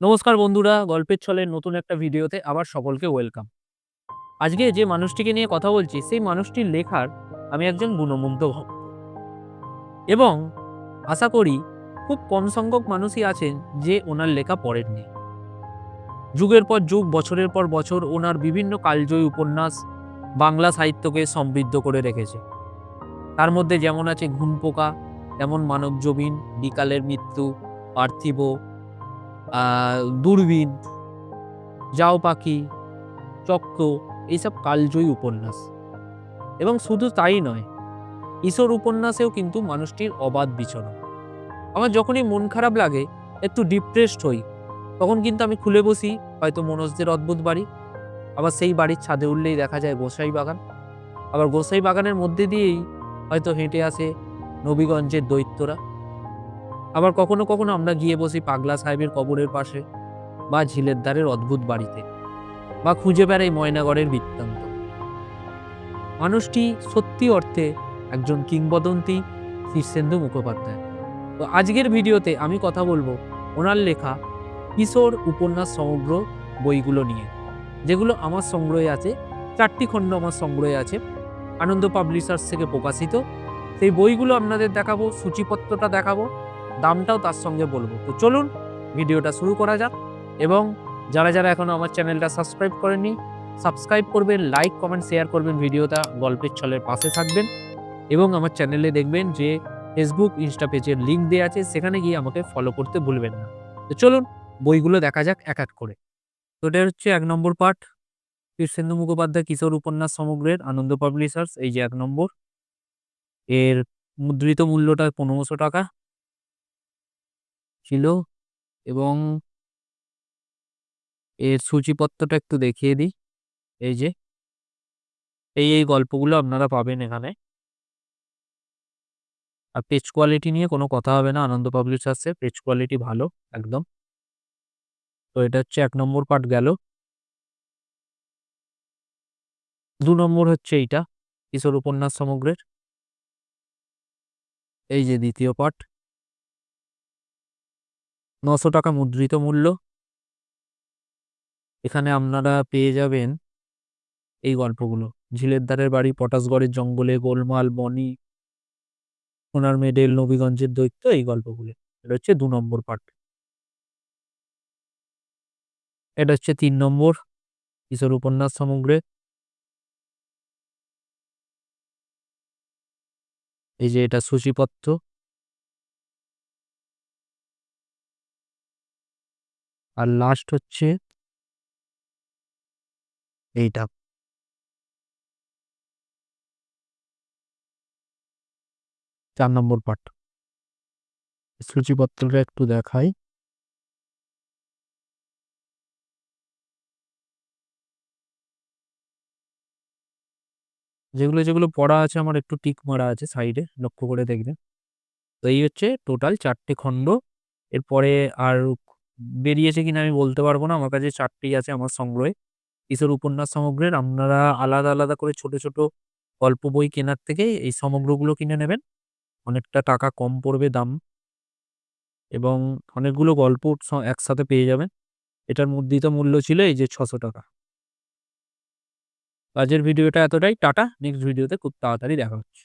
নমস্কার বন্ধুরা, গল্পের ছলের নতুন একটা ভিডিওতে আবার সকলকে ওয়েলকাম। আজকে যে মানুষটিকে নিয়ে কথা বলছি, সেই মানুষটির লেখার আমি একজন গুণমুগ্ধ ভক্ত এবং আশা করি খুব কম সংখ্যক মানুষই আছেন যে ওনার লেখা পড়েননি। যুগের পর যুগ, বছরের পর বছর ওনার বিভিন্ন কালজয়ী উপন্যাস বাংলা সাহিত্যকে সমৃদ্ধ করে রেখেছে। তার মধ্যে যেমন আছে ঘুনপোকা, তেমন মানবজমিন, বিকালের মৃত্যু, পার্থিব, দূরবীন, যাও পাখি, চক্র, এইসব কালজয়ী উপন্যাস। এবং শুধু তাই নয়, কিশোর উপন্যাসেও কিন্তু মানুষটির অবাধ বিচরণ। আমার যখনই মন খারাপ লাগে, একটু ডিপ্রেসড হই, তখন কিন্তু আমি খুলে বসি হয়তো মনোজদের অদ্ভুত বাড়ি। আবার সেই বাড়ির ছাদে উঠলেই দেখা যায় গোসাই বাগান। আবার গোসাই বাগানের মধ্যে দিয়েই হয়তো হেঁটে আসে নবীগঞ্জের দৈত্যরা। আবার কখনো কখনো আমরা গিয়ে বসি পাগলা সাহেবের কবরের পাশে, বা ঝিলের ধারের অদ্ভুত বাড়িতে, বা খুঁজে বেড়াই ময়নাগড়ের বৃত্তান্ত। মানুষটি সত্যি অর্থে একজন কিংবদন্তি শীর্ষেন্দু মুখোপাধ্যায়। তো আজকের ভিডিওতে আমি কথা বলবো ওনার লেখা কিশোর উপন্যাস সমগ্র বইগুলো নিয়ে, যেগুলো আমার সংগ্রহে আছে। 4টি খণ্ড আমার সংগ্রহে আছে, আনন্দ পাবলিশার্স থেকে প্রকাশিত। সেই বইগুলো আপনাদের দেখাবো, সূচিপত্রটা দেখাবো, দামটাও তার সঙ্গে বলবো। তো চলুন ভিডিওটা শুরু করা যাক। এবং যারা যারা এখনো আমার চ্যানেলটা সাবস্ক্রাইব করেননি, সাবস্ক্রাইব করবেন, লাইক কমেন্ট শেয়ার করবেন, ভিডিওটা গল্পের ছলের পাশে থাকবেন। এবং আমার চ্যানেলে দেখবেন যে ফেসবুক, ইনস্টা পেজের লিঙ্ক দেওয়া আছে, সেখানে গিয়ে আমাকে ফলো করতে ভুলবেন না। তো চলুন বইগুলো দেখা যাক এক এক করে। তো এটা হচ্ছে 1 নম্বর পার্ট, শীর্ষেন্দু মুখোপাধ্যায় কিশোর উপন্যাস সমগ্রের, আনন্দ পাবলিশার্স। এই যে 1 নম্বর, এর মুদ্রিত মূল্যটা 1500 টাকা ছিল। এবং এর সূচিপত্রটা একটু দেখিয়ে দিই। এই যে এই গল্পগুলো আপনারা পাবেন এখানে। আর পেজ কোয়ালিটি নিয়ে কোনো কথা হবে না, আনন্দ পাবলিশার্সের পেজ কোয়ালিটি ভালো একদম। তো এটা হচ্ছে 1 নম্বর পার্ট গেল। 2 নম্বর হচ্ছে এইটা, কিশোর উপন্যাস সমগ্রের। এই যে দ্বিতীয় পার্ট, 900 টাকা মুদ্রিত মূল্য। এখানে আপনারা পেয়ে যাবেন এই গল্পগুলো: ঝিলের ধারের বাড়ি, পটাশগড়ের জঙ্গলে, গোলমাল, বনি, সোনার মেডেল, নবীগঞ্জের দৈত্য, এই গল্পগুলো। এটা হচ্ছে 2 নম্বর পার্ট। এটা হচ্ছে 3 নম্বর, কিশোর উপন্যাস সমগ্রে। এই যে এটা সূচিপত্র। আর লাস্ট হচ্ছে এইটা, 4 নম্বর পার্ট। সূচিপত্রটা একটু দেখাই। যেগুলো যেগুলো পড়া আছে আমার একটু টিক মারা আছে সাইডে, লক্ষ্য করে দেখবেন। তো এই হচ্ছে টোটাল 4টে খণ্ড। এরপরে আর বেরিয়েছে কিনা আমি বলতে পারবো না, আমার কাছে 4টেই আছে আমার সংগ্রহে। কিশোর উপন্যাস সমগ্রের আপনারা আলাদা আলাদা করে ছোট ছোট গল্প বই কেনার থেকে এই সমগ্রগুলো কিনে নেবেন, অনেকটা টাকা কম পড়বে দাম। এবং অনেকগুলো গল্প একসাথে পেয়ে যাবেন। এটার মুদ্রিত মূল্য ছিল এই যে 600 টাকা। আজকের ভিডিওটা এতটাই, টাটা। নেক্সট ভিডিওতে খুব তাড়াতাড়ি দেখা হচ্ছে।